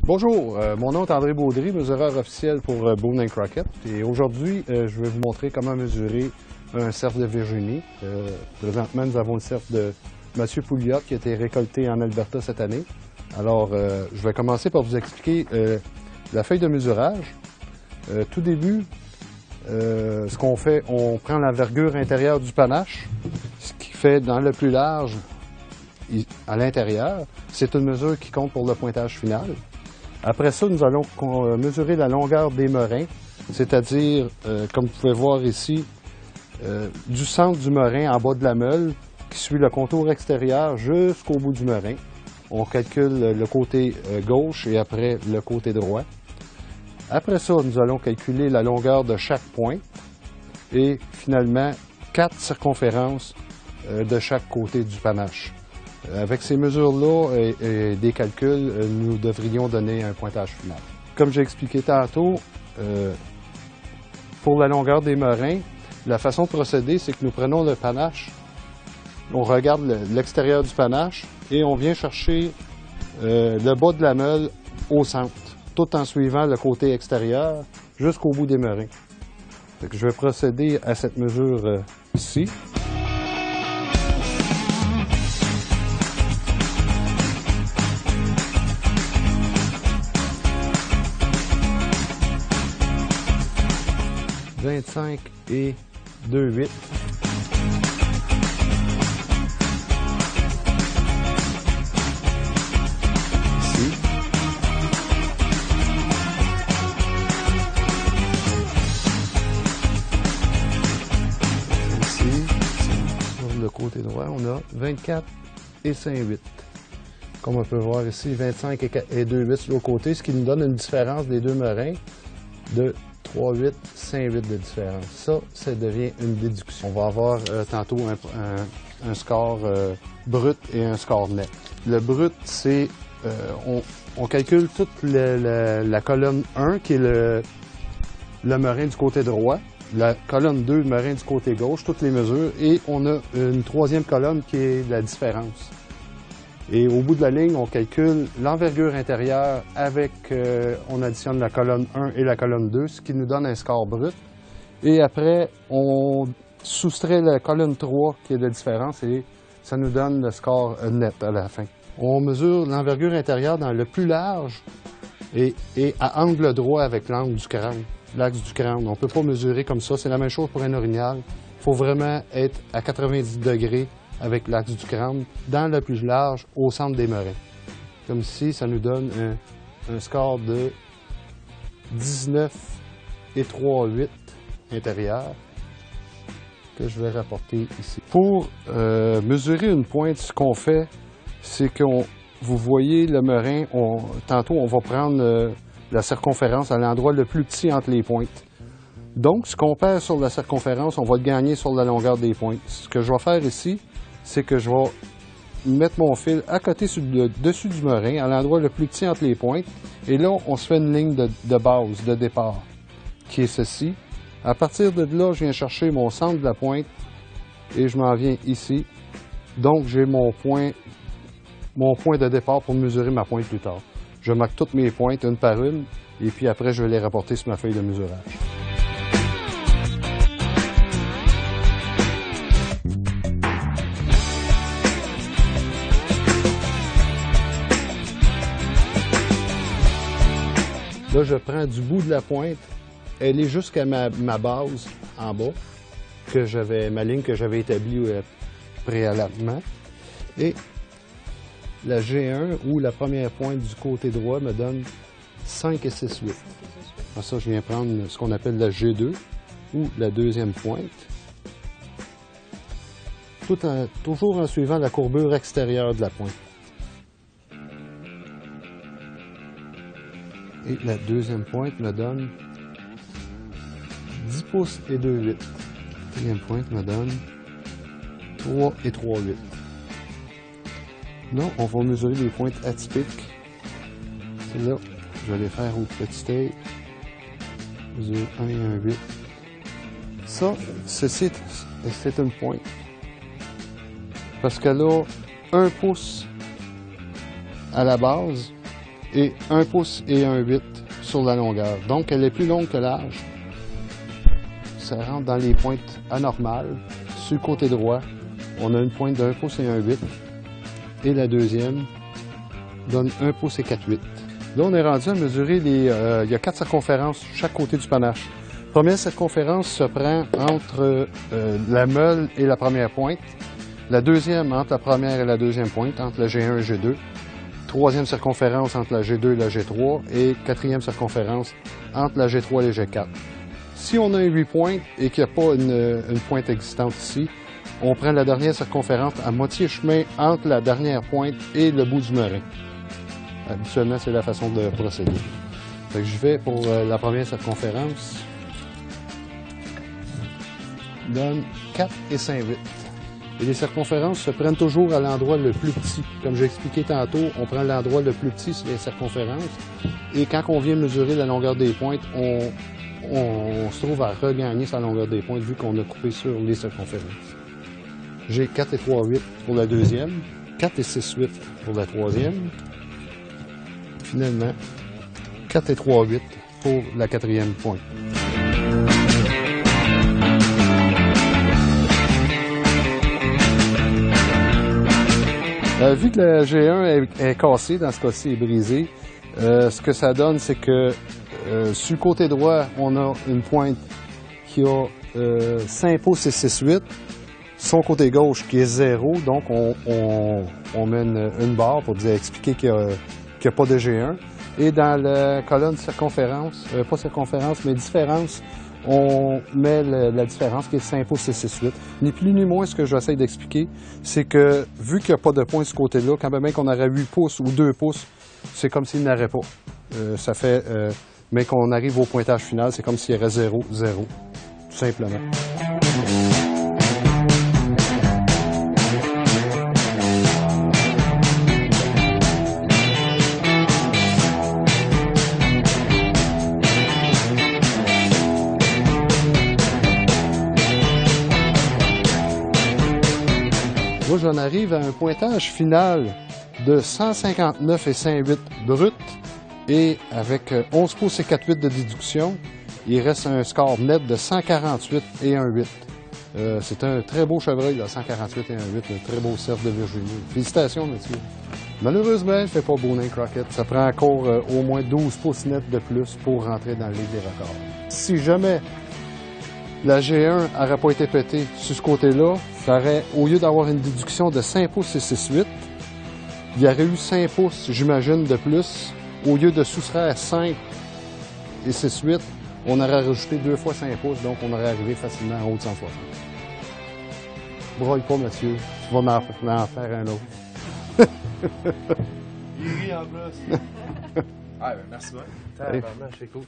Bonjour, mon nom est André Baudry, mesureur officiel pour Boone & Crockett. Et aujourd'hui, je vais vous montrer comment mesurer un cerf de Virginie. Présentement, nous avons le cerf de Mathieu Pouliot qui a été récolté en Alberta cette année. Alors, je vais commencer par vous expliquer la feuille de mesurage. Tout début, ce qu'on fait, on prend l'envergure intérieure du panache, ce qui fait dans le plus large à l'intérieur. C'est une mesure qui compte pour le pointage final. Après ça, nous allons mesurer la longueur des merins, c'est-à-dire, comme vous pouvez voir ici, du centre du merin en bas de la meule, qui suit le contour extérieur jusqu'au bout du merin. On calcule le côté gauche et après le côté droit. Après ça, nous allons calculer la longueur de chaque pointe et finalement 4 circonférences de chaque côté du panache. Avec ces mesures-là et des calculs, nous devrions donner un pointage final. Comme j'ai expliqué tantôt, pour la longueur des merins, la façon de procéder, c'est que nous prenons le panache, on regarde l'extérieur du panache et on vient chercher le bas de la meule au centre, tout en suivant le côté extérieur jusqu'au bout des merins. Je vais procéder à cette mesure ici. « 25 et 2,8. » Ici. Ici. Sur le côté droit, on a 24 et 5,8. Comme on peut voir ici, 25 et 2,8 sur l'autre côté, ce qui nous donne une différence des deux merins de 3,8, 5,8 de différence. Ça devient une déduction. On va avoir tantôt un score brut et un score net. Le brut, c'est, on calcule toute la colonne 1, qui est le merin du côté droit, la colonne 2, le merin du côté gauche, toutes les mesures, et on a une troisième colonne qui est la différence. Et au bout de la ligne, on calcule l'envergure intérieure avec, on additionne la colonne 1 et la colonne 2, ce qui nous donne un score brut. Et après, on soustrait la colonne 3, qui est la différence, et ça nous donne le score net à la fin. On mesure l'envergure intérieure dans le plus large et à angle droit avec l'angle du crâne, l'axe du crâne. On ne peut pas mesurer comme ça. C'est la même chose pour un orignal. Il faut vraiment être à 90 degrés avec l'axe du crâne, dans le plus large, au centre des merins. Comme ici, ça nous donne un score de 19 et 3,8 intérieur, que je vais rapporter ici. Pour mesurer une pointe, ce qu'on fait, c'est vous voyez le merin, tantôt on va prendre la circonférence à l'endroit le plus petit entre les pointes. Donc, ce qu'on perd sur la circonférence, on va le gagner sur la longueur des pointes. Ce que je vais faire ici, c'est que je vais mettre mon fil à côté dessus du merin, à l'endroit le plus petit entre les pointes. Et là, on se fait une ligne de base, de départ, qui est ceci. À partir de là, je viens chercher mon centre de la pointe et je m'en viens ici. Donc, j'ai mon point de départ pour mesurer ma pointe plus tard. Je marque toutes mes pointes une par une et puis après, je vais les rapporter sur ma feuille de mesurage. Là, je prends du bout de la pointe, elle est jusqu'à ma base en bas, ma ligne que j'avais établie préalablement. Et la G1 ou la première pointe du côté droit me donne 5 et 6,8. Après ça, je viens prendre ce qu'on appelle la G2 ou la deuxième pointe, toujours en suivant la courbure extérieure de la pointe. Et la deuxième pointe me donne 10 pouces et 2,8. La troisième pointe me donne 3 et 3,8. Là, on va mesurer les pointes atypiques. C'est là, je vais les faire au petit tape. Mesure 1 et 1,8. Ça, c'est une pointe. Parce que là, 1 pouce à la base et 1 pouce et 1,8 sur la longueur. Donc, elle est plus longue que large. Ça rentre dans les pointes anormales. Sur le côté droit, on a une pointe de 1 pouce et 1,8. Et la deuxième donne 1 pouce et 4,8. Là, on est rendu à mesurer les... il y a 4 circonférences chaque côté du panache. La première circonférence se prend entre la meule et la première pointe. La deuxième entre la première et la deuxième pointe, entre la G1 et la G2. Troisième circonférence entre la G2 et la G3. Et quatrième circonférence entre la G3 et la G4. Si on a 8 pointes et qu'il n'y a pas une pointe existante ici, on prend la dernière circonférence à moitié chemin entre la dernière pointe et le bout du merin. Habituellement, c'est la façon de procéder. Fait que je vais pour la première circonférence. Donne 4 et 5,8. Et les circonférences se prennent toujours à l'endroit le plus petit. Comme j'ai expliqué tantôt, on prend l'endroit le plus petit sur les circonférences. Et quand on vient mesurer la longueur des pointes, on se trouve à regagner sa longueur des pointes vu qu'on a coupé sur les circonférences. J'ai 4 et 3,8 pour la deuxième, 4 et 6,8 pour la troisième. Finalement, 4 et 3,8 pour la quatrième pointe. Vu que la G1 est cassée, dans ce cas-ci est brisée, ce que ça donne, c'est que sur le côté droit, on a une pointe qui a 5 pouces et 6,8. Son côté gauche qui est 0, donc on met une barre pour expliquer qu'il n'y a pas de G1. Et dans la colonne circonférence, pas circonférence, mais différence, on met la différence qui est 5 pouces et 6,8. Ni plus ni moins, ce que j'essaie d'expliquer, c'est que vu qu'il n'y a pas de point de ce côté-là, quand même qu'on aurait 8 pouces ou 2 pouces, c'est comme s'il n'aurait pas. Ça fait, mais qu'on arrive au pointage final, c'est comme s'il y aurait 0, 0, tout simplement. Moi, j'en arrive à un pointage final de 159 et 5,8 brut et avec 11 pouces et 4,8 de déduction, il reste un score net de 148 et 1,8. C'est un très beau chevreuil, là, 148 et 1,8, un très beau cerf de Virginie. Félicitations, monsieur. Malheureusement, je ne fais pas Bonin Crockett. Ça prend encore au moins 12 pouces net de plus pour rentrer dans le livre des records. Si jamais la G1 n'aurait pas été pétée sur ce côté-là, ça aurait, au lieu d'avoir une déduction de 5 pouces et 6,8, il y aurait eu 5 pouces, j'imagine, de plus. Au lieu de soustraire 5 et 6,8, on aurait rajouté 2 fois 5 pouces, donc on aurait arrivé facilement en haut de 160. Broille pas, monsieur. Tu vas m'en faire un autre. Il rit en plus. Ah, ben merci beaucoup. Allez. C'est cool.